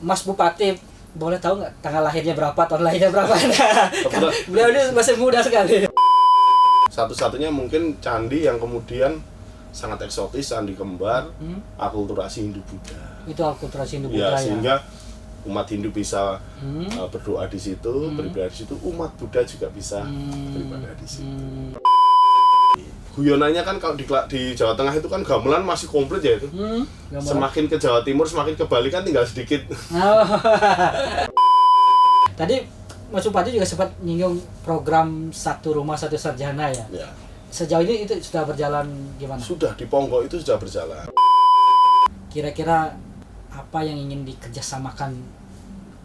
Mas Bupati, boleh tahu nggak tanggal lahirnya berapa, tahun lahirnya berapa? Kan beliau ini masih muda sekali. Satu-satunya mungkin candi yang kemudian sangat eksotis, candi kembar, akulturasi Hindu-Buddha. Itu akulturasi Hindu-Buddha Ya, ya. sehingga umat Hindu bisa berdoa di situ, beribadah di situ, umat Buddha juga bisa beribadah di situ. Guyonannya kan kalau di Jawa Tengah itu kan gamelan masih komplit ya itu. Semakin ke Jawa Timur, semakin ke Bali kan tinggal sedikit. Oh. Tadi Mas Bupati juga sempat nyinggung program Satu Rumah Satu Sarjana ya. Ya. Sejauh ini itu sudah berjalan gimana? Sudah di Ponggok itu sudah berjalan. Kira-kira apa yang ingin dikerjasamakan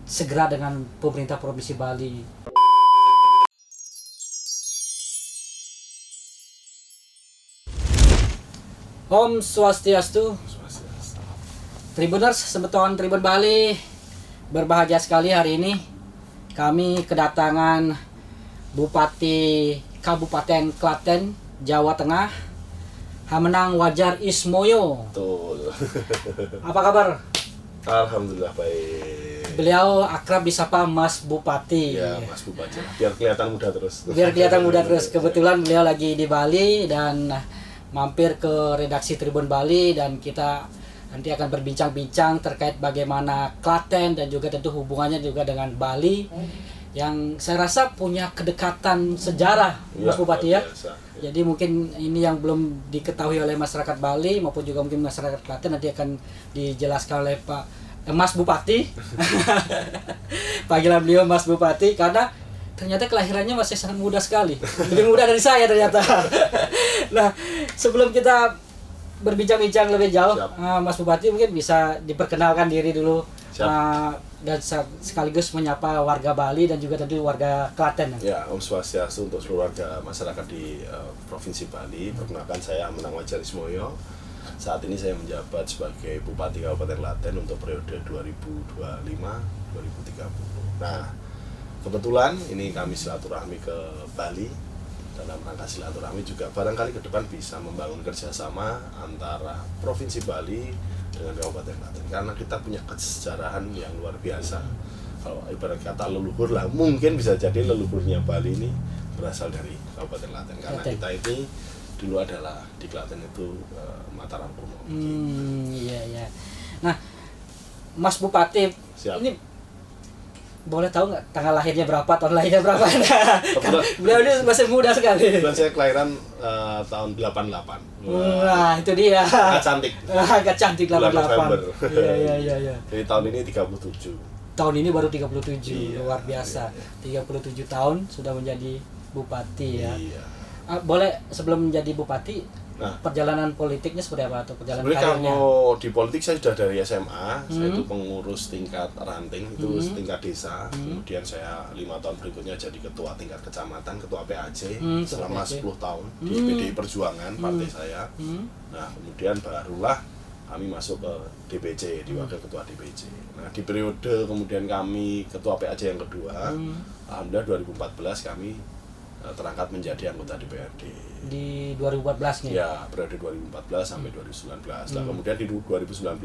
segera dengan pemerintah Provinsi Bali? Om Swastiastu. Tribuners, Semeton Tribun Bali, berbahagia sekali hari ini kami kedatangan Bupati Kabupaten Klaten, Jawa Tengah, Hamenang Wajar Ismoyo. Betul. Apa kabar? Alhamdulillah baik. Beliau akrab disapa Mas Bupati. Ya, Mas Bupati. Biar kelihatan muda terus. Biar kelihatan muda terus. Kebetulan beliau lagi di Bali dan mampir ke redaksi Tribun Bali dan kita nanti akan berbincang-bincang terkait bagaimana Klaten dan juga tentu hubungannya juga dengan Bali yang saya rasa punya kedekatan sejarah, Mas Bupati ya. Jadi mungkin ini yang belum diketahui oleh masyarakat Bali maupun juga mungkin masyarakat Klaten nanti akan dijelaskan oleh Mas Bupati. Panggilan beliau Mas Bupati karena ternyata kelahirannya masih sangat muda sekali. Lebih muda dari saya ternyata. Nah, sebelum kita berbincang-bincang lebih jauh, Mas Bupati mungkin bisa diperkenalkan diri dulu. Dan sekaligus menyapa warga Bali dan juga tentu warga Klaten. Ya, Om Swastiastu untuk seluruh warga masyarakat di Provinsi Bali. Perkenalkan saya Hamenang Wajar Ismoyo. Saat ini saya menjabat sebagai Bupati Kabupaten Klaten untuk periode 2025-2030. Nah, kebetulan ini kami silaturahmi ke Bali. Dalam rangka silaturahmi juga barangkali ke depan bisa membangun kerjasama antara Provinsi Bali dengan Kabupaten Klaten karena kita punya kesejarahan yang luar biasa. Kalau ibarat kata leluhur lah, mungkin bisa jadi leluhurnya Bali ini berasal dari Kabupaten Klaten karena kita ini dulu adalah di Klaten itu Mataram kuno. Iya. Nah, Mas Bupati, ini boleh tahu nggak tanggal lahirnya berapa, tahun lahirnya berapa? Kan beliau ini masih muda sekali. Dan saya kelahiran tahun 88. Wah, itu dia. Agak cantik. Agak cantik 88. November. Iya. Jadi tahun ini 37. Tahun ini baru 37. Iya, luar biasa. Iya. 37 tahun sudah menjadi bupati ya. Iya. Boleh sebelum menjadi bupati, perjalanan politiknya seperti apa atau perjalanan sebenarnya karirnya? kalau di politik saya sudah dari SMA, saya itu pengurus tingkat ranting, itu tingkat desa. Kemudian saya 5 tahun berikutnya jadi ketua tingkat kecamatan, ketua PAJ selama 10 tahun di PDI Perjuangan partai saya. Nah, kemudian barulah kami masuk ke DPC, di wakil ketua DPC. Nah, di periode kemudian kami ketua PAJ yang kedua, alhamdulillah 2014 kami terangkat menjadi anggota DPRD di 2014 nih. Ya, periode 2014 sampai 2019. Nah, kemudian di 2019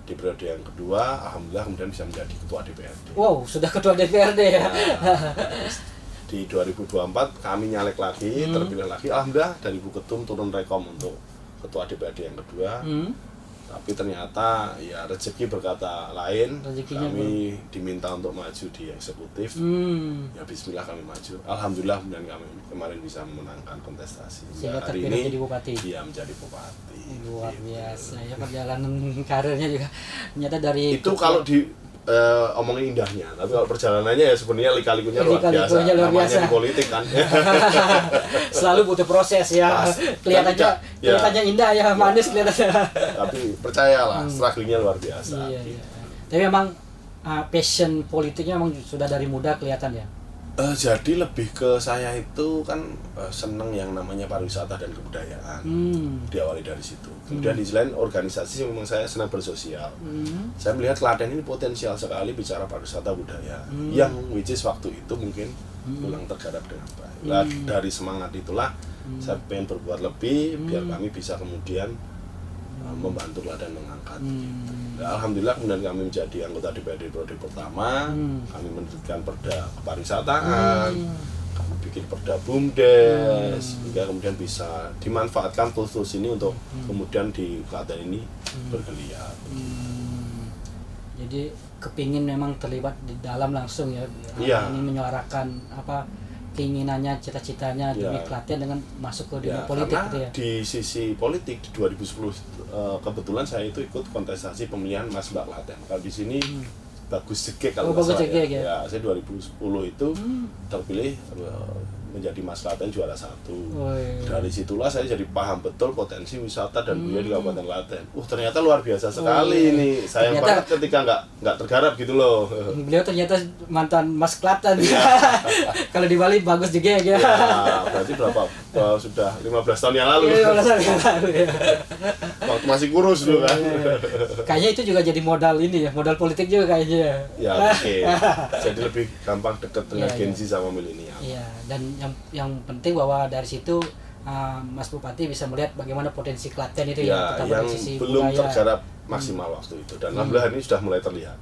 di periode yang kedua, alhamdulillah kemudian bisa menjadi ketua DPRD. Wow, sudah ketua DPRD ya. Di 2024 kami nyalek lagi, terpilih lagi. Alhamdulillah dari Bu Ketum turun rekom untuk ketua DPRD yang kedua. Tapi ternyata ya rezeki berkata lain. Kami diminta untuk maju di eksekutif. Ya bismillah kami maju. Alhamdulillah kemudian kami kemarin bisa memenangkan kontestasi. Sehingga hari terpilih ini menjadi bupati. Iya, menjadi bupati. Luar biasa ya perjalanan karirnya juga. Ternyata dari itu kalau di omongin indahnya, tapi kalau perjalanannya ya sebenarnya lika-likunya luar biasa. Namanya di politik kan. Selalu butuh proses ya. Kelihatannya indah ya, manis kelihatannya. Tapi percayalah, strugglingnya luar biasa. Iya. Tapi memang passion politiknya memang sudah dari muda kelihatan ya. Jadi lebih ke saya itu kan seneng yang namanya pariwisata dan kebudayaan. Diawali dari situ. Kemudian di selain organisasi memang saya senang bersosial. Saya melihat Klaten ini potensial sekali bicara pariwisata budaya. Yang which is waktu itu mungkin kurang tergarap dengan baik. Nah, dari semangat itulah saya pengen berbuat lebih biar kami bisa kemudian membantu Klaten mengangkat. Nah, alhamdulillah kemudian kami menjadi anggota DPRD periode pertama, kami menerbitkan perda kepariwisataan, kami bikin perda BUMDes, hingga kemudian bisa dimanfaatkan tools ini untuk kemudian di Klaten ini bergeliat. Jadi kepingin memang terlibat di dalam langsung ya, Iya. ini menyuarakan apa keinginannya, cita-citanya demi Klaten dengan masuk ke dunia politik karena gitu ya. di sisi politik di 2010 kebetulan saya itu ikut kontestasi pemilihan Mas Mbak Klaten. Kalau di sini Bagus Jegek kalau nggak Bagus salah Jegek ya. ya. Saya 2010 itu terpilih menjadi Mas Klaten juara 1. Dari situlah saya jadi paham betul potensi wisata dan budaya di Kabupaten Klaten. Ternyata luar biasa sekali ini. Sayang Ternyata, banget ketika nggak tergarap gitu loh. Beliau ternyata mantan Mas Klaten. Kalau di Bali Bagus juga ya. Ya, berarti sudah 15 tahun yang lalu. Iya, 15 tahun yang lalu ya. Waktu masih kurus dulu kan. Kayaknya itu juga jadi modal ini ya, modal politik juga kayaknya. Ya, oke. Jadi lebih gampang dekat dengan Gen Z sama milenial. Iya, dan yang penting bahwa dari situ Mas Bupati bisa melihat bagaimana potensi Klaten itu ya, terutama yang dari sisi belum budaya. tergarap maksimal waktu itu, dan alhamdulillah ini sudah mulai terlihat.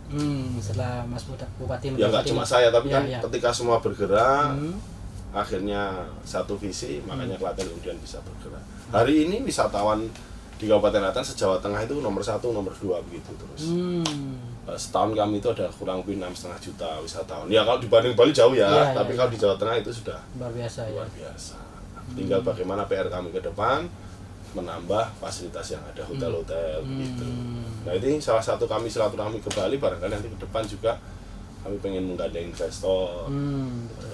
Setelah Mas Bupati Ya nggak cuma saya, tapi ya, kan ketika semua bergerak, akhirnya satu visi, makanya Klaten kemudian bisa bergerak. Hari ini wisatawan di Kabupaten Klaten se-Jawa Tengah itu nomor 1, nomor 2 begitu terus. Setahun kami itu ada kurang lebih 6,5 juta wisatawan. Ya kalau dibanding Bali jauh ya, tapi kalau di Jawa Tengah itu sudah luar biasa. Luar biasa. Tinggal bagaimana PR kami ke depan menambah fasilitas yang ada, hotel-hotel gitu. Nah ini salah satu kami silaturahmi ke Bali, barangkali nanti ke depan juga kami pengen menggandeng investor,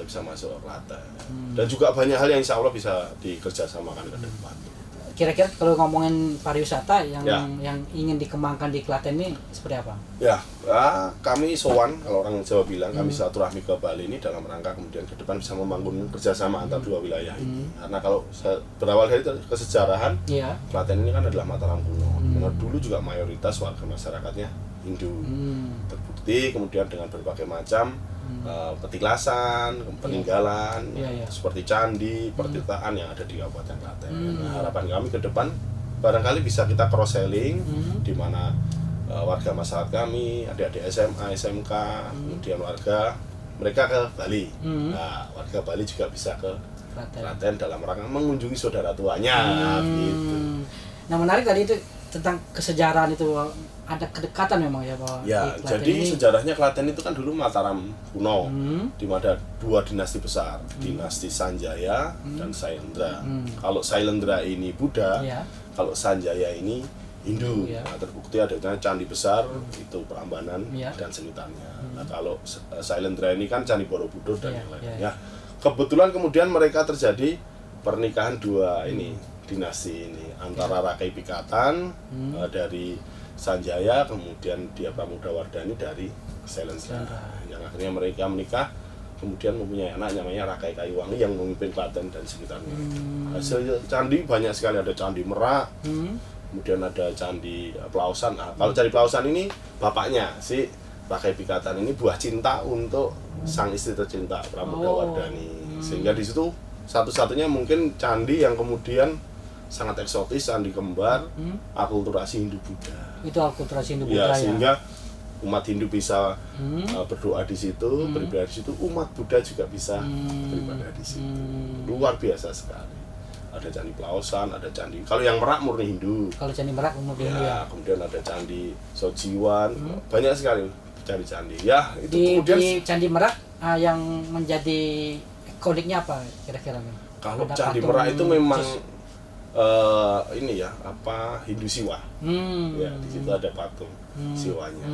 bisa masuk ke Klaten. Dan juga banyak hal yang insya Allah bisa dikerjasamakan ke depan. Kira-kira kalau ngomongin pariwisata yang ingin dikembangkan di Klaten ini seperti apa? Ya, kami sowan, kalau orang Jawa bilang, kami silaturahmi ke Bali ini dalam rangka kemudian ke depan bisa membangun kerjasama antar dua wilayah ini. Karena kalau berawal dari kesejarahan, Klaten ini kan adalah Mataram kuno. Menurut dulu juga mayoritas warga masyarakatnya Hindu. Terbukti kemudian dengan berbagai macam petilasan, peninggalan, seperti candi, pertirtaan yang ada di Kabupaten Klaten. Nah, harapan kami ke depan barangkali bisa kita cross selling, di mana warga masyarakat kami, adik-adik SMA, SMK, kemudian warga mereka ke Bali. Nah, warga Bali juga bisa ke Klaten dalam rangka mengunjungi saudara tuanya, gitu. Nah, menarik tadi itu tentang kesejarahan itu, ada kedekatan memang ya Pak. Ya, jadi ini, sejarahnya Klaten itu kan dulu Mataram kuno, di mana dua dinasti besar, dinasti Sanjaya dan Sailendra. Kalau Sailendra ini Buddha, kalau Sanjaya ini Hindu. Nah, terbukti adanya candi besar itu Prambanan dan Senitannya. Nah, kalau Sailendra ini kan Candi Borobudur dan yang lainnya. Kebetulan kemudian mereka terjadi pernikahan dua ini dinasti ini antara Rakai Pikatan dari Sanjaya, kemudian dia Pramodawardhani dari Sailendra, yang akhirnya mereka menikah, kemudian mempunyai anak namanya Rakai Kayuwangi yang memimpin Klaten dan sekitarnya. Hasil candi banyak sekali, ada Candi Merak, kemudian ada Candi Pelausan. Nah, kalau Candi Pelausan ini bapaknya si Rakai Pikatan ini buah cinta untuk sang istri tercinta Pramodawardhani, sehingga di situ satu-satunya mungkin candi yang kemudian sangat eksotis, candi kembar, akulturasi Hindu-Buddha. Itu akulturasi Hindu-Buddha sehingga umat Hindu bisa berdoa di situ, beribadah di situ, umat Buddha juga bisa beribadah di situ. Luar biasa sekali. Ada Candi Pelausan, ada candi. Kalau yang Merak murni Hindu. Kalau Candi Merak murni Hindu ya. Kemudian ada Candi Sojiwan, banyak sekali candi-candi. Ya, itu kemudian di Candi Merak yang menjadi ikoniknya apa kira-kira? Kalau Candi Merak itu memang ini ya, Hindu Siwa. Ya, di situ ada patung Siwanya.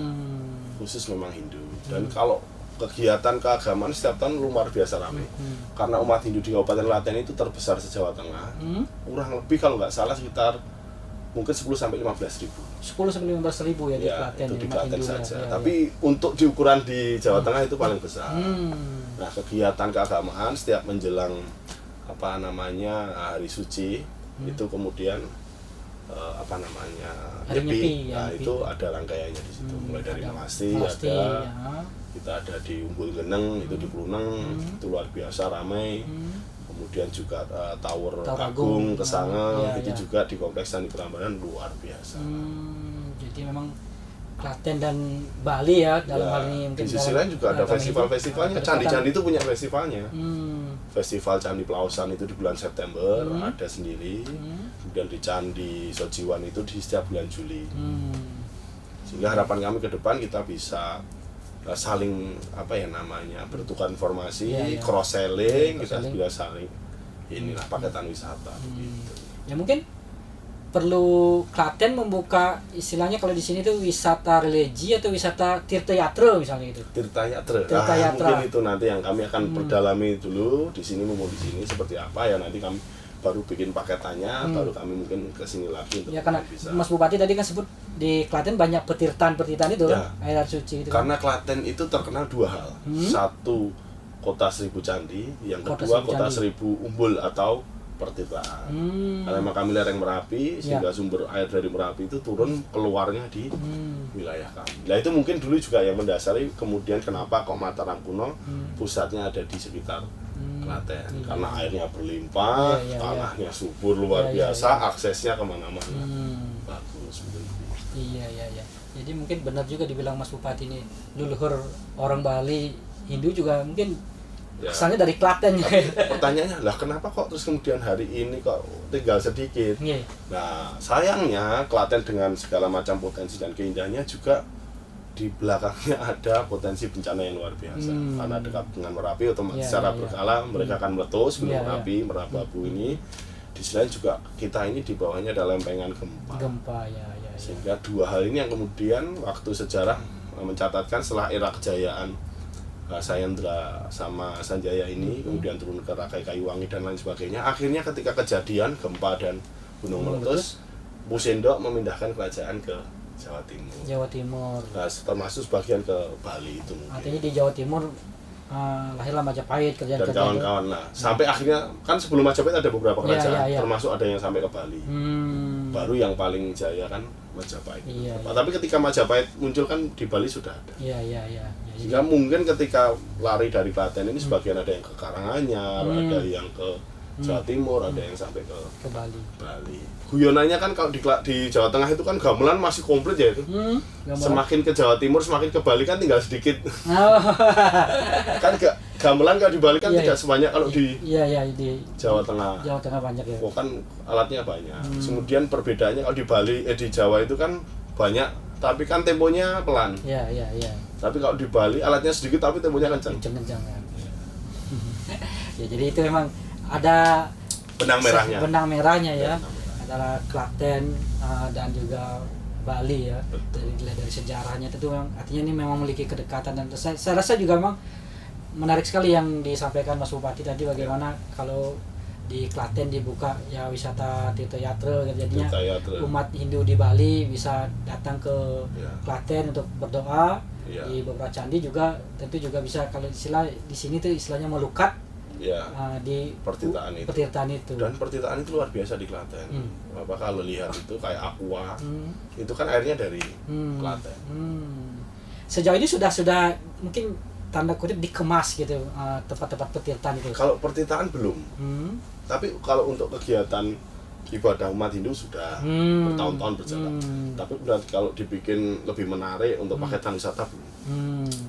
Khusus memang Hindu. Dan kalau kegiatan keagamaan setiap tahun luar biasa ramai. Karena umat Hindu di Kabupaten Klaten itu terbesar se-Jawa Tengah. Kurang lebih kalau nggak salah sekitar mungkin 10 sampai 15 ribu. 10 sampai 15 ribu ya di Klaten. Itu di Klaten saja. Tapi untuk diukuran di Jawa Tengah itu paling besar. Nah, kegiatan keagamaan setiap menjelang hari suci itu kemudian Nyepi. Nah, itu ada rangkaiannya di situ. Mulai dari Melasti kita ada di Umbul Geneng, itu di Pluneng, itu luar biasa ramai. kemudian juga Tower Tower Agung, Agung. Kesanga, Iya, itu iya. juga di Kompleks Candi Prambanan luar biasa. Jadi memang Klaten dan Bali ya dalam Ya, hal ini mungkin di sisi dalam- lain juga ada dalam festival-festivalnya. ini, Candi-candi itu punya festivalnya. Hmm. Festival Candi Pelausan itu di bulan September Hmm. ada sendiri. Kemudian di Candi Sojiwan itu di setiap bulan Juli. Sehingga harapan kami ke depan kita bisa saling bertukar informasi, Iya, iya. cross selling, kita Cross-selling. bisa saling inilah paketan wisata gitu. Ya mungkin perlu Klaten membuka istilahnya kalau di sini tuh wisata religi atau wisata tirta yatra misalnya gitu. Tirta Yatra. Tirta Yatra. Mungkin itu nanti yang kami akan perdalami dulu di sini mumpung di sini seperti apa ya, nanti kami baru bikin paketannya, baru kami mungkin ke sini lagi untuk Ya karena bisa. Mas Bupati tadi kan sebut di Klaten banyak petirtan-petirtan itu Ya. kan, air suci itu. Karena Klaten itu terkenal dua hal. Satu, kota seribu candi, yang Kota kedua seribu kota candi. seribu umbul atau pertirtaan. Karena memang kami lereng Merapi, sehingga sumber air dari Merapi itu turun keluarnya di wilayah kami. Nah itu mungkin dulu juga yang mendasari kemudian kenapa kok Mataram kuno pusatnya ada di sekitar Klaten. Karena airnya berlimpah, Iya, iya, tanahnya subur luar Iya, iya, biasa, aksesnya kemana-mana Hmm. bagus. Begitu. Iya iya iya. Jadi mungkin benar juga dibilang Mas Bupati ini leluhur orang Bali Hindu juga mungkin Ya. asalnya dari Klaten. Pertanyaannya lah kenapa kok terus kemudian hari ini kok tinggal sedikit. Iya. Nah sayangnya Klaten dengan segala macam potensi dan keindahannya juga di belakangnya ada potensi bencana yang luar biasa. Karena dekat dengan Merapi otomatis Iya, secara iya, iya. berkala mereka akan meletus gunung Iya, iya. Merapi, Merababu ini. Di sisi lain juga kita ini di bawahnya ada lempengan gempa. Gempa ya ya. Ya. Sehingga dua hal ini yang kemudian waktu sejarah mencatatkan setelah era kejayaan Sayendra sama Sanjaya ini kemudian turun ke Rakai Kayuwangi dan lain sebagainya, akhirnya ketika kejadian gempa dan gunung meletus, Pusendok memindahkan kerajaan ke Jawa Timur. Jawa Timur. Nah, termasuk sebagian ke Bali itu mungkin. Artinya di Jawa Timur lahirlah Majapahit Dan kerjaan-kerjaan. kawan-kawan. Nah, sampai akhirnya kan sebelum Majapahit ada beberapa Iya, kerajaan, iya, iya. termasuk ada yang sampai ke Bali. Baru yang paling jaya kan Majapahit. Iya, iya. Tapi ketika Majapahit muncul kan di Bali sudah ada. Iya iya iya. Ya, Sehingga mungkin ketika lari dari Klaten ini sebagian ada yang ke Karanganyar, ada yang ke Jawa Timur, ada yang sampai ke ke Bali. Bali. Guyonannya kan kalau di Jawa Tengah itu kan gamelan masih komplit ya itu. Gambar. Semakin ke Jawa Timur, semakin ke Bali kan tinggal sedikit. Oh. Kan gamelan kalau di Bali kan Iya, tidak iya. sebanyak kalau di Iya iya di Jawa Tengah. Jawa Tengah banyak ya. Oh kan alatnya banyak. Kemudian perbedaannya kalau di Bali di Jawa itu kan banyak, tapi kan temponya pelan. Iya iya iya. Tapi kalau di Bali alatnya sedikit tapi temponya kencang. Kencang-kencang ya. Ya jadi itu memang ada Benang merahnya. benang merahnya ya Benang merah. antara Klaten dan juga Bali ya. Betul. Dari sejarahnya itu memang artinya ini memang memiliki kedekatan dan saya rasa juga memang menarik sekali yang disampaikan Mas Bupati tadi bagaimana kalau di Klaten dibuka ya wisata tirta yatra jadinya Tirta Yatra. umat Hindu di Bali bisa datang ke Ya. Klaten untuk berdoa. Ya. Di beberapa candi juga tentu juga bisa kalau istilah di sini tuh istilahnya melukat Ya. di Pertirtaan itu. pertirtaan itu. Dan pertirtaan itu luar biasa di Klaten. Apa kalau lihat itu kayak aqua, Hmm. itu kan airnya dari Hmm. Klaten. Sejauh ini sudah mungkin tanda kutip dikemas gitu tempat-tempat pertirtaan itu. Kalau pertirtaan belum. Hmm. Tapi kalau untuk kegiatan ibadah umat Hindu sudah bertahun-tahun berjalan. Tapi berarti kalau dibikin lebih menarik untuk paketan wisata belum.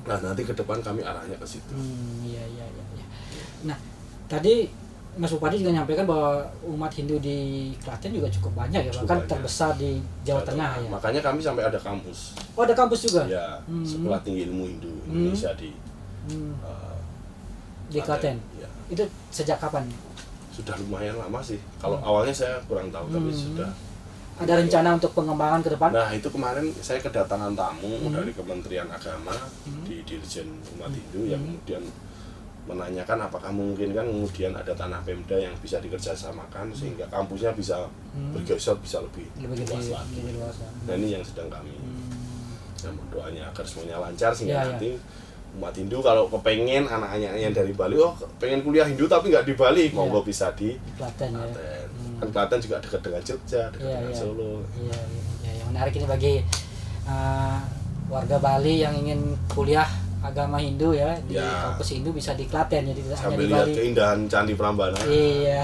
Nah nanti ke depan kami arahnya ke situ. Iya iya iya. Iya. Nah tadi Mas Bupati juga menyampaikan bahwa umat Hindu di Klaten juga cukup banyak ya, Cukup bahkan banyak. terbesar di Jawa Tengah ya. Makanya kami sampai ada kampus. Oh ada kampus juga? Ya, Sekolah Tinggi Ilmu Hindu Indonesia di Di Klaten. Ya. Itu sejak kapan? Sudah lumayan lama sih. Kalau awalnya saya kurang tahu, tapi sudah. Ada rencana untuk pengembangan ke depan? Nah itu kemarin saya kedatangan tamu dari Kementerian Agama di Dirjen Umat Hindu yang kemudian menanyakan apakah mungkin kan kemudian ada tanah Pemda yang bisa dikerjasamakan sehingga kampusnya bisa bergeser bisa lebih Lebih luas gede, lagi. lebih luas ya. Nah ini yang sedang kami doanya agar semuanya lancar sehingga Ya, ya. nanti umat Hindu kalau kepengen anak-anaknya yang dari Bali pengen kuliah Hindu tapi nggak di Bali monggo bisa di Klaten ya. Klaten. Kan Klaten juga dekat dengan Jogja, dekat Iya, dengan iya. Solo. Iya, iya, yang menarik ini bagi warga Bali yang ingin kuliah agama Hindu ya, di Ya. kampus Hindu bisa di Klaten, jadi tidak hanya Sambil di lihat Bali. keindahan Candi Prambanan. Iya.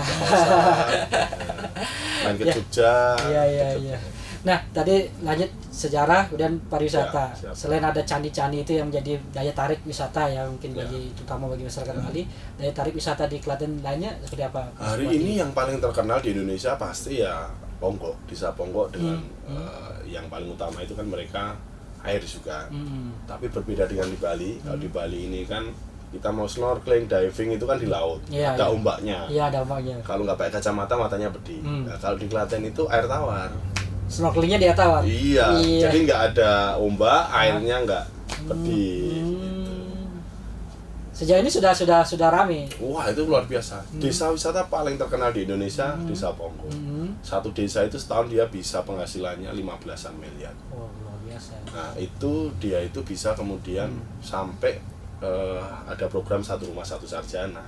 Main ke Ya. Jogja. Iya, iya, iya. Nah, tadi lanjut sejarah dan pariwisata. Ya, siap. Selain ada candi-candi itu yang menjadi daya tarik wisata ya, mungkin Ya. terutama bagi masyarakat Bali, daya tarik wisata di Klaten lainnya seperti apa? Hari ini yang paling terkenal di Indonesia pasti ya Ponggok, Desa Ponggok dengan yang paling utama itu kan mereka air juga. Tapi berbeda dengan di Bali. Kalau di Bali ini kan kita mau snorkeling, diving itu kan di laut, Iya, ada iya. ombaknya. Iya, ada ombaknya. Kalau nggak pakai kacamata matanya pedih. Nah, kalau di Klaten itu air tawar. Snorkelingnya di atas. Iya, jadi nggak ada ombak, airnya nggak pedih. Sejauh ini sudah rame. Wah, itu luar biasa. Desa wisata paling terkenal di Indonesia, Desa Ponggok. Satu desa itu setahun dia bisa penghasilannya 15-an miliar. Oh, luar biasa. Nah, dia itu bisa kemudian sampai ada program satu rumah satu sarjana.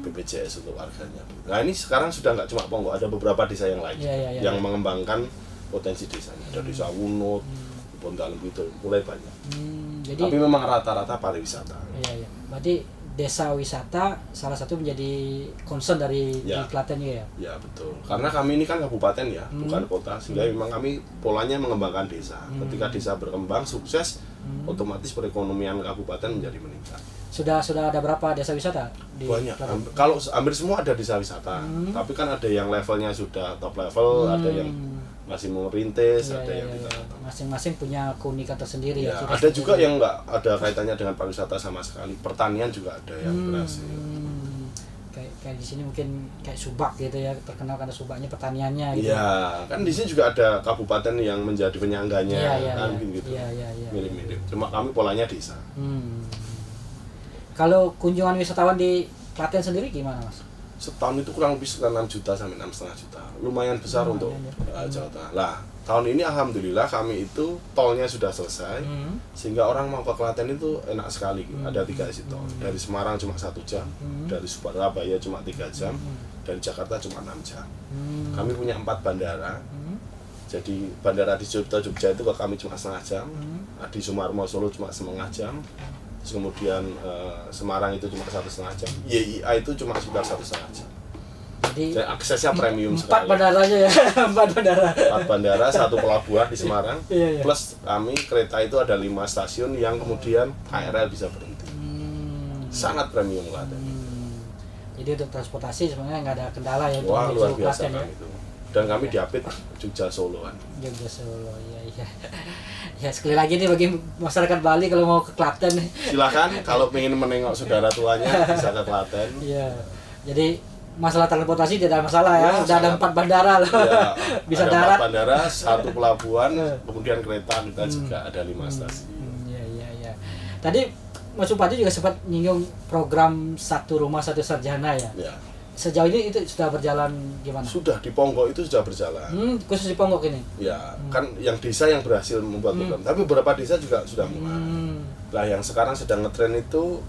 BPJS untuk warganya. Nah, ini sekarang sudah nggak cuma Ponggok, ada beberapa desa yang lain Iya, yang mengembangkan potensi desanya. Ada Desa Wunut, Pondalem itu mulai banyak. Jadi Tapi memang rata-rata pariwisata. iya, iya. Berarti desa wisata salah satu menjadi concern dari di Ya. Klaten juga ya. Ya betul, karena kami ini kan kabupaten ya, bukan kota, sehingga memang kami polanya mengembangkan desa. Ketika desa berkembang sukses, otomatis perekonomian kabupaten menjadi meningkat. Sudah ada berapa desa wisata di Banyak, Klaten? kalau hampir semua ada desa wisata, tapi kan ada yang levelnya sudah top level, ada yang masih mau rintis, Iya, ada iya, yang iya. tidak. Masing-masing punya keunikan tersendiri Ya, ya. ciri ada khasnya juga sendiri. yang nggak ada kaitannya dengan pariwisata sama sekali. Pertanian juga ada yang berhasil. Kayak di sini mungkin kayak Subak gitu ya, terkenal karena Subaknya pertaniannya gitu. Iya, kan di sini juga ada kabupaten yang menjadi penyangganya, Iya, kan iya. gitu. Iya, iya, iya. Mirip-mirip. Cuma kami polanya desa. Kalau kunjungan wisatawan di Klaten sendiri gimana, Mas? Setahun itu kurang lebih sekitar 6 juta sampai 6,5 juta. Lumayan besar Lumayan, untuk ya. Jawa Tengah. Lah, tahun ini alhamdulillah kami itu tolnya sudah selesai. Sehingga orang mau ke Klaten itu enak sekali. Ada 3 isi tol. Dari Semarang cuma 1 jam, dari Surabaya cuma 3 jam, dari Jakarta cuma 6 jam. Kami punya 4 bandara. Jadi bandara di Jogja itu ke kami cuma setengah jam, di Sumarmo Solo cuma setengah jam, terus kemudian Semarang itu cuma 1,5 jam, YIA itu cuma sekitar 1,5 jam. Jadi Jadi aksesnya premium 4 sekali. bandaranya ya, 4 bandara. 4 bandara, 1 pelabuhan di Semarang, Iya, iya. plus kami kereta itu ada 5 stasiun yang kemudian KRL bisa berhenti. Sangat premium Klaten. Jadi untuk transportasi sebenarnya nggak ada kendala ya untuk Wah, menuju luar biasa Klaten ya. kami itu. Dan kami diapit Jogja Soloan. Jogja Solo, iya. Ya sekali lagi nih bagi masyarakat Bali kalau mau ke Klaten, Silakan kalau ingin menengok saudara tuanya bisa ke Klaten. iya. Jadi masalah transportasi tidak ada masalah ya. Ya, Udah ada sangat. 4 bandara loh. Ya, Bisa ada darat. 4 bandara, 1 pelabuhan, kemudian kereta kita juga ada 5 stasiun. Iya. Tadi Mas Bupati juga sempat nyinggung program satu rumah satu sarjana ya. Ya, Sejauh ini itu sudah berjalan gimana? sudah di Ponggok itu sudah berjalan. Khusus di Ponggok ini. Ya, kan yang desa yang berhasil membuat program, tapi beberapa desa juga sudah mulai. Lah yang sekarang sedang ngetren itu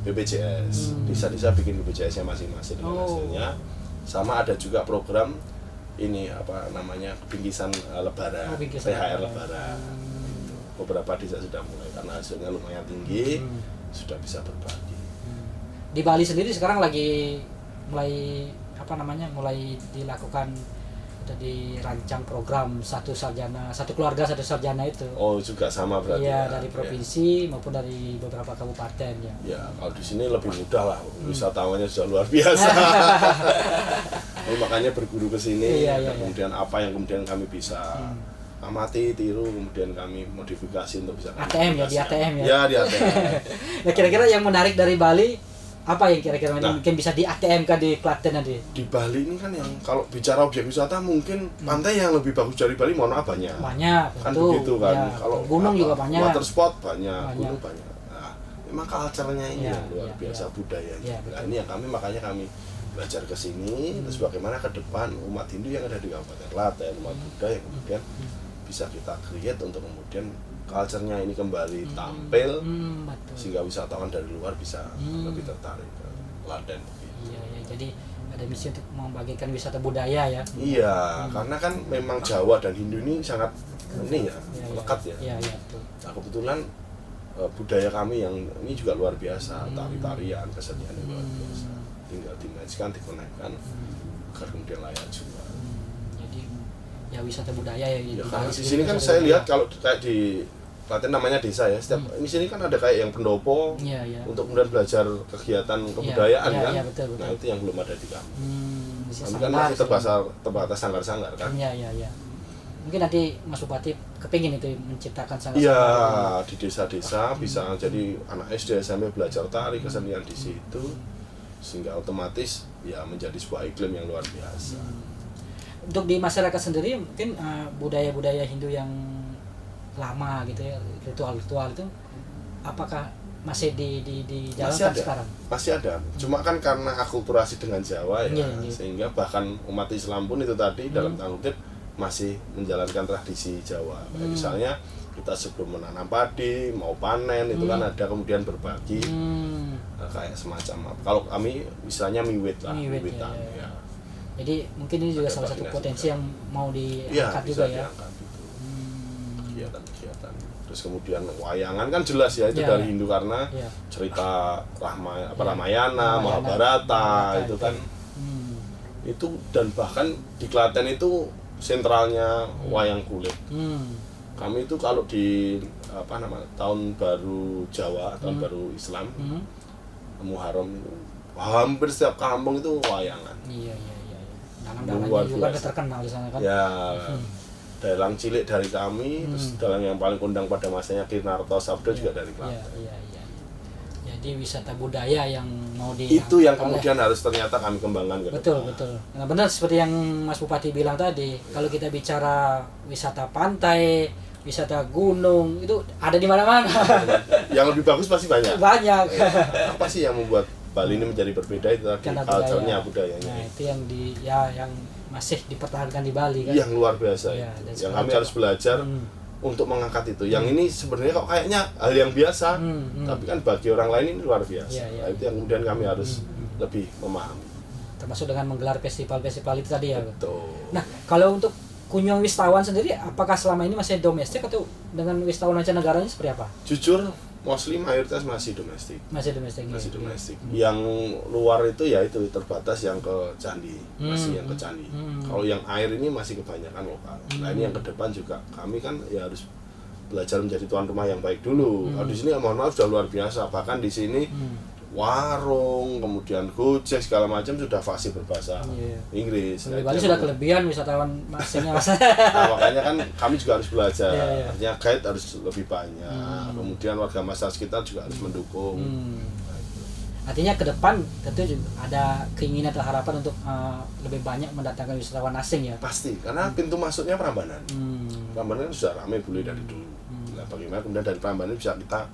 BPJS. Desa-desa bikin BPJS-nya masing-masing dengan hasilnya. Sama ada juga program ini apa namanya bingkisan lebaran, Bingkisan THR lebaran. lebaran. Beberapa desa sudah mulai karena hasilnya lumayan tinggi, sudah bisa berbagi. Di Bali sendiri sekarang lagi mulai mulai dilakukan atau dirancang program satu keluarga satu sarjana itu. Oh, juga sama berarti. Iya, ya? dari provinsi maupun dari beberapa kabupaten ya. Ya, kalau di sini lebih mudah lah, wisatawannya sudah luar biasa. Jadi makanya berguru ke sini, Iya. kemudian apa yang kemudian kami bisa amati, tiru, kemudian kami modifikasi untuk bisa kami ATM ya, di aplikasikan. ATM ya? Ya, di ATM. Nah, kira-kira yang menarik dari Bali apa yang kira-kira Nah. mungkin bisa di ATM kan di Klaten nanti? Di Bali ini kan yang kalau bicara objek wisata mungkin pantai yang lebih bagus dari Bali mohon maaf banyak. Banyak, Kan tentu. begitu kan. Ya, Kalau gunung apa, juga banyak. Water spot banyak, Banyak. gunung banyak. Nah, memang culture-nya ini Ya, yang luar ya, biasa ya. budayanya. Ya, Nah, betul. ini yang makanya kami belajar ke sini terus bagaimana ke depan umat Hindu yang ada di Kabupaten Klaten, umat Buddha yang kemudian bisa kita create untuk kemudian culture-nya ini kembali tampil Betul. sehingga wisatawan dari luar bisa lebih tertarik ke Klaten. Iya, jadi ada misi untuk membagikan wisata budaya ya. Iya, karena kan memang Jawa dan Hindu ini sangat ini ya, Iya, lekat ya. Iya, betul. Nah, kebetulan budaya kami yang ini juga luar biasa, tari-tarian, kesenian yang luar biasa. Tinggal dimajikan, dikonekkan agar kemudian layak jual. Jadi ya wisata budaya ya. Ya karena di sini kan saya lihat kalau kayak di Klaten namanya desa ya, setiap di sini kan ada kayak yang pendopo untuk kemudian belajar kegiatan kebudayaan kan. Betul. Nah itu yang belum ada di kami. Kami kan masih terbatas sanggar-sanggar kan. Iya. Mungkin nanti Mas Bupati kepingin itu menciptakan sanggar-sanggar. Iya, di desa-desa bisa jadi anak SD SMP belajar tari kesenian di situ, sehingga otomatis ya menjadi sebuah iklim yang luar biasa. Untuk di masyarakat sendiri mungkin budaya-budaya Hindu yang lama gitu ya, ritual-ritual itu apakah masih dijalankan sekarang? Masih ada. Cuma kan karena akulturasi dengan Jawa ya, sehingga bahkan umat Islam pun itu tadi dalam tanda kutip masih menjalankan tradisi Jawa. Misalnya kita sebelum menanam padi, mau panen itu kan ada kemudian berbagi kayak semacam apa. Kalau kami misalnya miwitan. Ya. Jadi mungkin ini juga salah satu potensi yang mau diangkat juga ya. Kegiatan. Terus kemudian wayangan kan jelas ya itu dari Hindu karena cerita Ramayana, Mahabharata itu kan. Itu dan bahkan di Klaten itu sentralnya wayang kulit. Kami itu kalau di tahun baru Jawa, tahun baru Islam, Muharram itu hampir setiap kampung itu wayangan. Iya. Dalang-dalangnya juga terkenal di sana kan. Ya. Dalang cilik dari kami, terus dalang yang paling kondang pada masanya Kinarto Sabdo juga dari Klaten. Iya. Jadi wisata budaya yang mau itu yang kemudian harus ternyata kami kembangkan ke depan. Betul. Nah, benar seperti yang Mas Bupati bilang tadi, kalau kita bicara wisata pantai, wisata gunung, itu ada di mana-mana. Yang lebih bagus pasti banyak. Banyak. Apa sih yang membuat Bali ini menjadi berbeda itu tadi culture-nya, budayanya. Nah, itu yang masih dipertahankan di Bali kan. Yang luar biasa itu. Yang kami harus belajar untuk mengangkat itu. Yang ini sebenarnya kok kayaknya hal yang biasa, tapi kan bagi orang lain ini luar biasa. Nah, itu yang kemudian kami harus lebih memahami. Termasuk dengan menggelar festival-festival itu tadi ya. Betul. Nah, kalau untuk kunjung wisatawan sendiri, apakah selama ini masih domestik atau dengan wisatawan mancanegaranya seperti apa? Jujur, mostly mayoritas masih domestik. Masih domestik. Yang luar itu ya itu terbatas yang ke candi, masih yang ke candi. Kalau yang air ini masih kebanyakan lokal. Nah ini yang ke depan juga kami kan ya harus belajar menjadi tuan rumah yang baik dulu. Kalau di sini mohon maaf sudah luar biasa. Bahkan di sini warung, kemudian Gojek segala macam sudah fasih berbahasa Inggris. Di Bali sudah kelebihan wisatawan masingnya Mas. Nah, makanya kan kami juga harus belajar. Artinya guide harus lebih banyak. Kemudian warga masyarakat kita juga harus mendukung. Artinya ke depan tentu juga ada keinginan atau harapan untuk lebih banyak mendatangkan wisatawan asing ya. Pasti, karena pintu masuknya Prambanan. Prambanan sudah ramai boleh dari dulu. Nah, bagaimana kemudian dari Prambanan bisa kita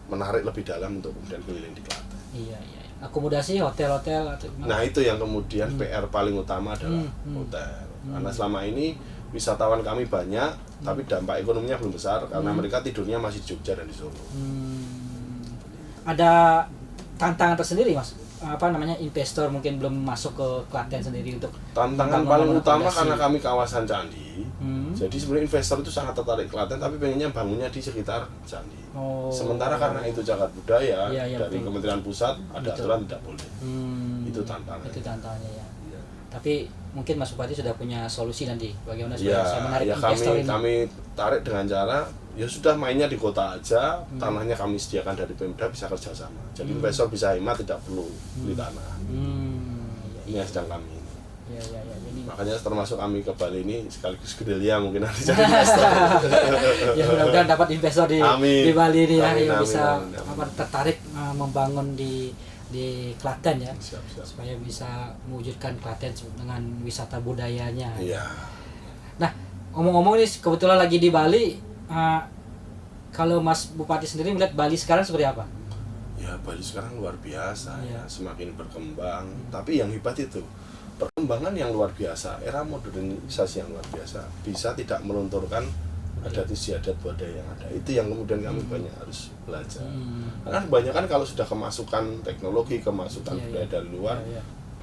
menarik lebih dalam untuk kemudian keliling di Klaten. Iya. Akomodasi hotel-hotel atau Nah, itu yang kemudian PR paling utama adalah hotel. Karena selama ini wisatawan kami banyak, tapi dampak ekonominya belum besar karena mereka tidurnya masih di Jogja dan di Solo. Ada tantangan tersendiri Mas, investor mungkin belum masuk ke Klaten sendiri untuk tantangan paling utama karena kami kawasan candi. Jadi sebenarnya investor itu sangat tertarik Klaten tapi pengennya bangunnya di sekitar candi. Sementara karena itu cagar budaya dari Kementerian Pusat ada aturan tidak boleh. Itu tantangannya ya. Tapi mungkin Mas Bupati sudah punya solusi nanti bagaimana supaya saya menarik investor ini. Kami tarik dengan cara ya sudah mainnya di kota aja, tanahnya kami sediakan dari Pemda bisa kerjasama. Jadi investor bisa hemat tidak perlu beli tanah. Ini yang sedang kami. Makanya termasuk kami ke Bali ini sekaligus Gedelia mungkin nanti jadi investor. Ya mudah-mudahan dapat investor di Bali ini ya yang bisa tertarik membangun di Klaten ya. Siap. Supaya bisa mewujudkan Klaten dengan wisata budayanya. Iya. Nah, ngomong-ngomong ini kebetulan lagi di Bali. Kalau Mas Bupati sendiri melihat Bali sekarang seperti apa? Ya Bali sekarang luar biasa ya, semakin berkembang. Tapi yang hebat itu perkembangan yang luar biasa, era modernisasi yang luar biasa, bisa tidak melunturkan adat istiadat budaya yang ada. Itu yang kemudian kami banyak harus belajar. Karena kebanyakan kalau sudah kemasukan teknologi, kemasukan budaya dari luar,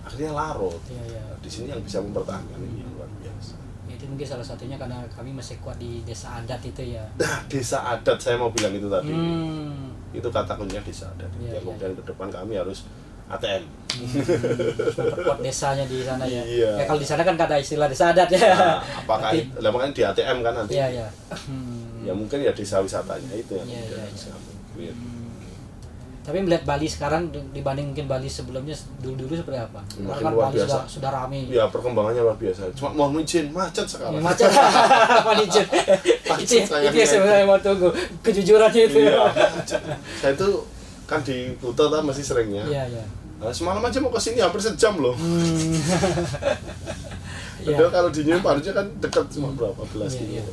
akhirnya larut. Di sini yang bisa mempertahankan ini yang luar biasa. itu mungkin salah satunya karena kami masih kuat di desa adat itu ya. Nah, desa adat saya mau bilang itu tadi. Itu kata kuncinya desa adat. Iya, Ya, kemudian ke depan kami harus ATM. Harus memperkuat desanya di sana ya. Iya. Ya kalau di sana kan nggak ada istilah desa adat ya. Nah, apakah lah makanya di ATM kan nanti? Iya, iya. Ya mungkin ya desa wisatanya itu yang Iya, kemudian iya, bisa iya. kami create. Tapi melihat Bali sekarang dibanding mungkin Bali sebelumnya dulu seperti apa? Makin Karena luar Bali biasa. sudah ramai. Ya perkembangannya luar biasa. Cuma mohon izin macet sekarang. Macet. Macet. Macet Itu yang sebenarnya mau tunggu kejujurannya itu. Iya, macet. Saya itu kan di Kuta kan masih seringnya. Iya, iya. Nah, semalam aja mau ke sini hampir sejam loh. Iya. Padahal kalau di New harusnya kan dekat cuma berapa belas Iya, kilo. iya.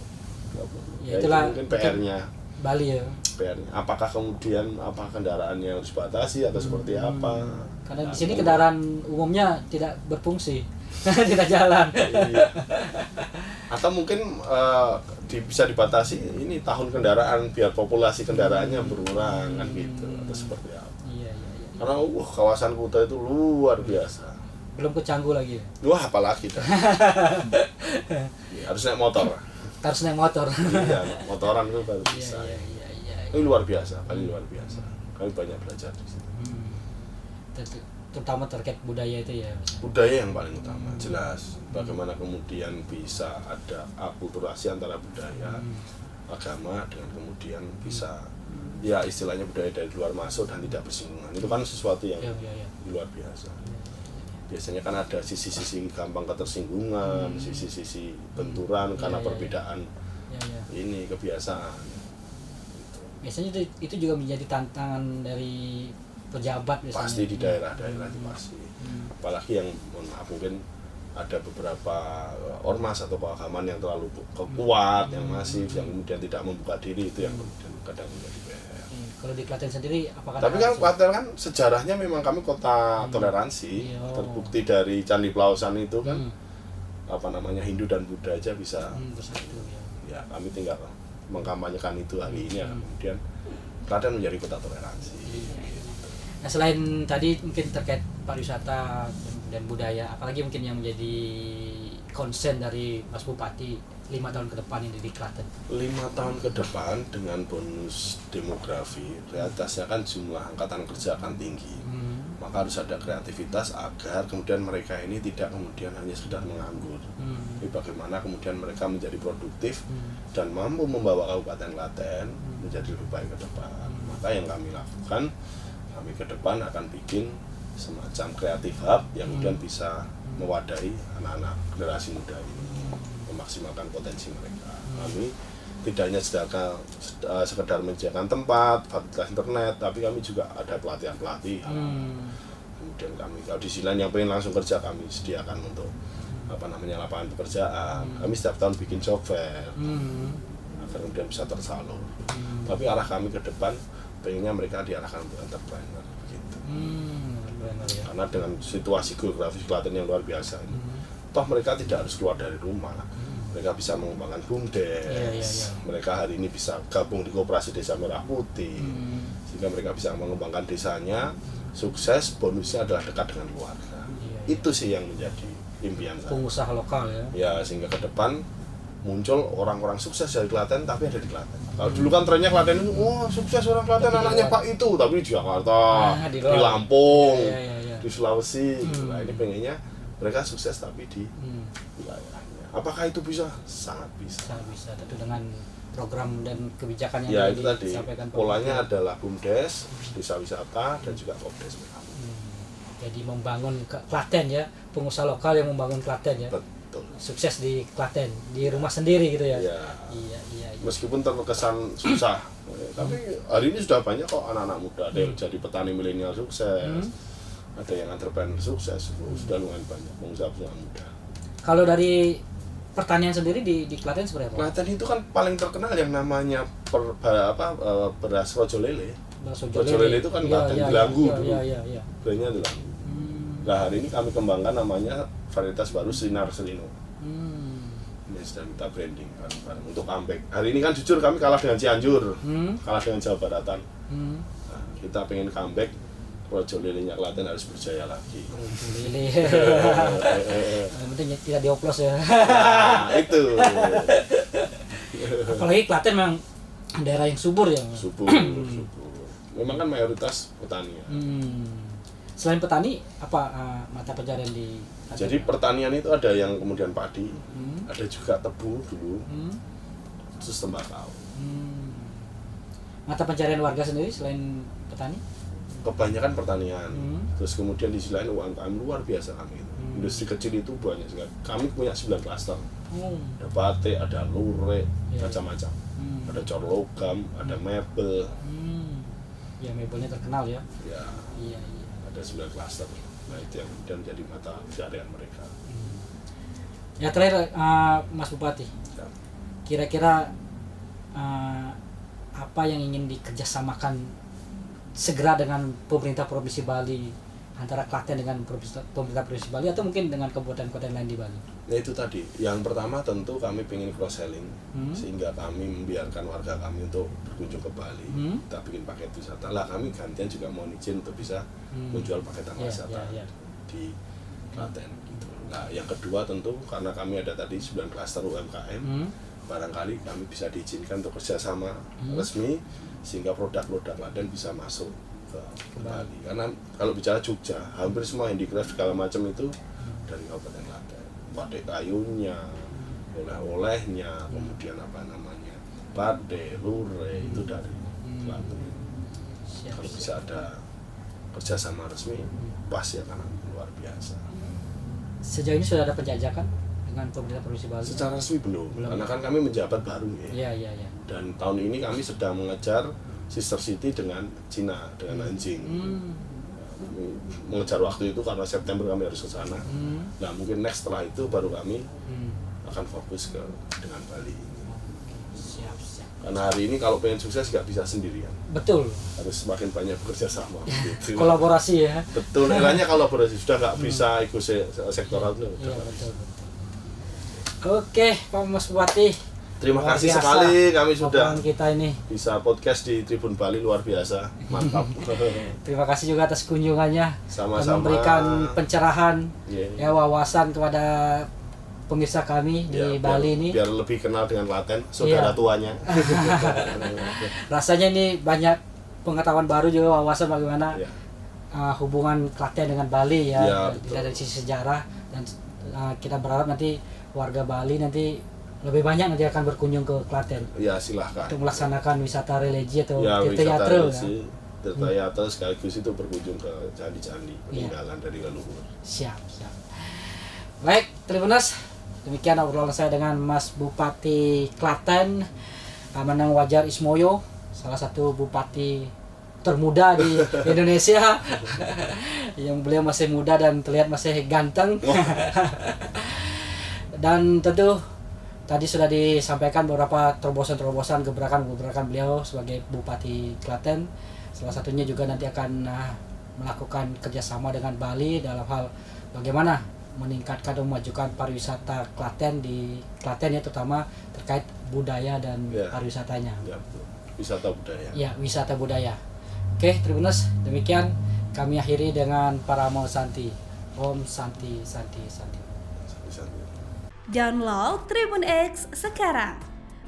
Ya, Ya, itu itulah mungkin PR-nya. Bali ya. PR-nya. Apakah kemudian kendaraannya harus dibatasi atau seperti apa? Karena di sini kendaraan umumnya tidak berfungsi. Tidak jalan. Iya. Atau mungkin bisa dibatasi ini tahun kendaraan biar populasi kendaraannya berkurang kan gitu atau seperti apa? Iya, iya, iya. Karena kawasan Kuta itu luar biasa. Belum ke Canggu lagi. Wah, apalagi dah. Ya, harus naik motor. Harus naik motor. Iya, motoran itu baru Iya, bisa. iya, iya, iya. Ini luar biasa, kali luar biasa. Kami banyak belajar di situ. Terutama terkait budaya itu ya. Budaya yang paling utama, jelas. Bagaimana kemudian bisa ada akulturasi antara budaya, agama, dengan kemudian bisa ya istilahnya budaya dari luar masuk dan tidak bersinggungan. Itu kan sesuatu yang Iya, iya, iya. luar biasa. Biasanya kan ada sisi-sisi gampang ketersinggungan, sisi-sisi benturan karena Iya, iya, perbedaan Iya, iya. ini kebiasaan. Biasanya itu juga menjadi tantangan dari pejabat biasanya. Pasti di daerah-daerah itu pasti. Apalagi yang mohon maaf mungkin ada beberapa ormas atau keagamaan yang terlalu kuat, yang masif, yang kemudian tidak membuka diri, itu yang kemudian kadang menjadi PR. Kalau di Klaten sendiri apakah Tapi kan Klaten kan sejarahnya memang kami kota toleransi. Iya. Terbukti dari Candi Plausan itu kan apa namanya Hindu dan Buddha aja bisa. bersatu ya. Ya kami tinggal mengkampanyekan itu hari ini ya. Kemudian Klaten menjadi kota toleransi. Nah, selain tadi mungkin terkait pariwisata dan budaya, apalagi mungkin yang menjadi concern dari Mas Bupati 5 tahun ke depan ini di Klaten? 5 tahun ke depan dengan bonus demografi, realitasnya kan jumlah angkatan kerja akan tinggi. Maka harus ada kreativitas agar kemudian mereka ini tidak kemudian hanya sekedar menganggur. Tapi bagaimana kemudian mereka menjadi produktif dan mampu membawa Kabupaten Klaten menjadi lebih baik ke depan. Maka yang kami lakukan, kami ke depan akan bikin semacam creative hub yang kemudian bisa mewadahi anak-anak generasi muda ini, memaksimalkan potensi mereka. Kami tidak hanya sekedar menyediakan tempat, fasilitas internet, tapi kami juga ada pelatihan-pelatihan. Kemudian kami, kalau di sini yang pengen langsung kerja, kami sediakan untuk lapangan pekerjaan. Kami setiap tahun bikin job fair agar kemudian bisa tersalur. Tapi arah kami ke depan, pengennya mereka diarahkan untuk entrepreneur begitu. Ya. Karena dengan situasi geografis Klaten yang luar biasa ini, toh mereka tidak harus keluar dari rumah. Mereka bisa mengembangkan BUMDes. Iya. Mereka hari ini bisa gabung di Koperasi Desa Merah Putih, sehingga mereka bisa mengembangkan desanya. Sukses, bonusnya adalah dekat dengan keluarga. Itu sih yang menjadi impian saya. Pengusaha lokal ya. Ya, sehingga ke depan muncul orang-orang sukses dari Klaten tapi ada di Klaten. Kalau dulu kan trennya Klaten itu, sukses orang Klaten anaknya Pak itu, tapi di Jakarta, di di Lampung, Iya. di Sulawesi. Nah, ini pengennya mereka sukses tapi di wilayahnya. Apakah itu bisa? Sangat bisa. Sangat bisa, tentu dengan program dan kebijakan yang Ya itu tadi, disampaikan polanya pemerintah. adalah BUMDes, desa wisata, dan juga Kopdes. Jadi membangun Klaten ya, pengusaha lokal yang membangun Klaten ya. Betul. Sukses di Klaten, di rumah sendiri gitu ya. Ya. Iya. Meskipun terkesan susah, tapi hari ini sudah banyak kok anak-anak muda, ada yang jadi petani milenial sukses, ada yang entrepreneur sukses, sudah lumayan banyak pengusaha-pengusaha muda. Kalau dari pertanian sendiri di Klaten seperti apa? Klaten itu kan paling terkenal yang namanya beras rojo lele. Rojo lele itu kan Klaten, Delanggu dulu. Iya. Brandnya Delanggu. Nah hari ini kami kembangkan namanya varietas baru Sinar Selino. Ini sedang kita branding bareng untuk comeback. Hari ini kan jujur kami kalah dengan Cianjur, kalah dengan Jawa Baratan. Nah, kita pengen comeback Rojo lilenya Klaten harus berjaya lagi. Lili. Yang penting tidak dioplos ya. Nah, itu. Apalagi Klaten memang daerah yang subur ya. Subur. Memang kan mayoritas pertanian. Selain petani, apa mata pencarian di Klaten? Jadi pertanian itu ada yang kemudian padi, ada juga tebu dulu, terus tembakau. Mata pencarian warga sendiri selain petani? Kebanyakan pertanian, terus kemudian di sisi lain UMKM luar biasa kami itu. Industri kecil itu banyak sekali. Kami punya 9 klaster. Ada batik, ada lurik, macam-macam. Ada cor logam, ada mebel. Ya mebelnya terkenal ya. Ya. Iya. Ada 9 klaster. Nah itu yang kemudian jadi mata pencarian mereka. Ya terakhir Mas Bupati, Ya. kira-kira apa yang ingin dikerjasamakan segera dengan pemerintah Provinsi Bali, antara Klaten dengan pemerintah Provinsi Bali atau mungkin dengan kabupaten-kabupaten lain di Bali? Nah itu tadi, yang pertama tentu kami ingin cross selling, sehingga kami membiarkan warga kami untuk berkunjung ke Bali. Kita bikin paket wisata lah, kami gantian juga mohon izin untuk bisa menjual paketan wisata di Klaten gitu. Nah yang kedua tentu karena kami ada tadi 9 klaster UMKM, barangkali kami bisa diizinkan untuk kerjasama resmi sehingga produk-produk Klaten bisa masuk ke Bali. Karena kalau bicara Jogja, hampir semua handicraft segala macam itu dari Kabupaten Klaten. Batik kayunya, oleh-olehnya, kemudian batik, lurik itu dari Klaten. Kalau bisa ada kerjasama resmi, pasti akan luar biasa. Sejauh ini sudah ada penjajakan dengan pemerintah Provinsi Bali? Secara resmi belum. Karena kan kami menjabat baru ya. Iya. Dan tahun ini kami sedang mengejar sister city dengan Cina, dengan Nanjing. Mengejar waktu itu karena September kami harus ke sana. Nah mungkin next setelah itu baru kami akan fokus dengan Bali. Siap. Karena hari ini kalau pengen sukses nggak bisa sendirian. Betul. Harus semakin banyak bekerja sama. Gitu. Kolaborasi ya. Betul. Eranya kolaborasi sudah nggak bisa ikut sektoral itu. Iya betul. Oke, Pak Mas Bupati. Terima Luar kasih biasa sekali kami sudah obrolan kita ini. bisa podcast di Tribun Bali, luar biasa. Mantap. Terima kasih juga atas kunjungannya. Sama-sama. Dan memberikan pencerahan Yeah. ya wawasan kepada pemirsa kami di Ya, Bali ini. biar lebih kenal dengan Klaten, saudara tuanya. Rasanya ini banyak pengetahuan baru juga, wawasan bagaimana Ya. hubungan Klaten dengan Bali ya, Ya, betul. dari sisi sejarah, dan kita berharap nanti warga Bali nanti lebih banyak nanti akan berkunjung ke Klaten Ya silahkan. untuk melaksanakan wisata religi atau Ya, tirta wisata Tirta sekaligus itu berkunjung ke candi-candi peninggalan dari leluhur. Siap. Baik, Tribuners, demikian obrolan saya dengan Mas Bupati Klaten, Manang Wajar Ismoyo, salah satu bupati termuda di Indonesia. Yang beliau masih muda dan terlihat masih ganteng. Dan tentu tadi sudah disampaikan beberapa terobosan-terobosan gebrakan-gebrakan beliau sebagai Bupati Klaten. Salah satunya juga nanti akan melakukan kerjasama dengan Bali dalam hal bagaimana meningkatkan dan memajukan pariwisata Klaten di Klaten ya, terutama terkait budaya dan pariwisatanya. Ya, betul. Wisata budaya. Ya, wisata budaya. Oke, Tribuners, demikian kami akhiri dengan Paramo Santi. Om Santi. Download Tribun X sekarang.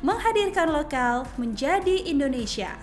Menghadirkan lokal menjadi Indonesia.